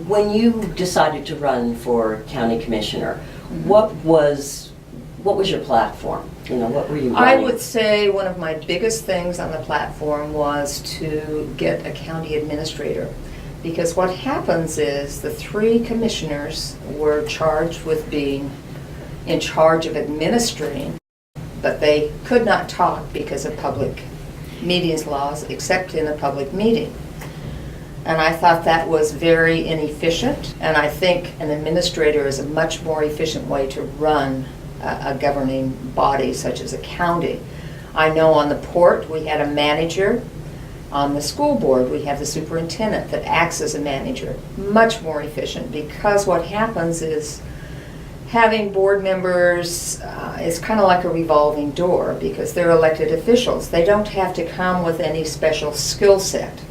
when you decided to run for county commissioner, what was your platform? What were you running? I would say one of my biggest things on the platform was to get a county administrator. Because what happens is the 3 commissioners were charged with being in charge of administering, but they could not talk because of public meetings laws except in a public meeting. And I thought that was very inefficient, and I think an administrator is a much more efficient way to run a governing body such as a county. I know on the port we had a manager. On the school board we have the superintendent that acts as a manager. Much more efficient, because what happens is having board members is kind of like a revolving door, because they're elected officials. They don't have to come with any special skill set.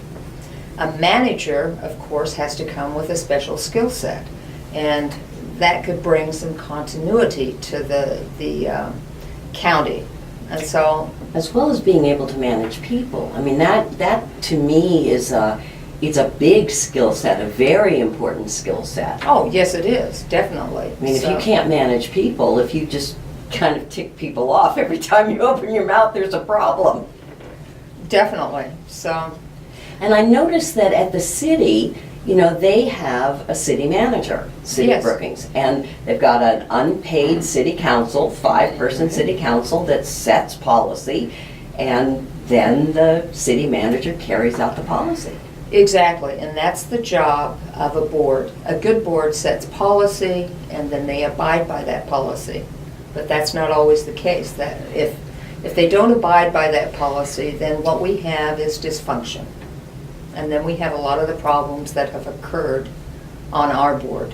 A manager, of course, has to come with a special skill set, and that could bring some continuity to the county. And so, as well as being able to manage people. I mean, that to me is it's a big skill set, a very important skill set. oh yes, it is, definitely. I mean, if you can't manage people, if you just kind of tick people off every time you open your mouth, there's a problem. Definitely. So. And I noticed that at the city, they have a city manager, City of Yes. Brookings, and they've got an unpaid city council, 5-person city council that sets policy, and then the city manager carries out the policy. Exactly, and that's the job of a board. A good board sets policy, and then they abide by that policy. But that's not always the case. That if they don't abide by that policy, then what we have is dysfunction. And then we have a lot of the problems that have occurred on our board.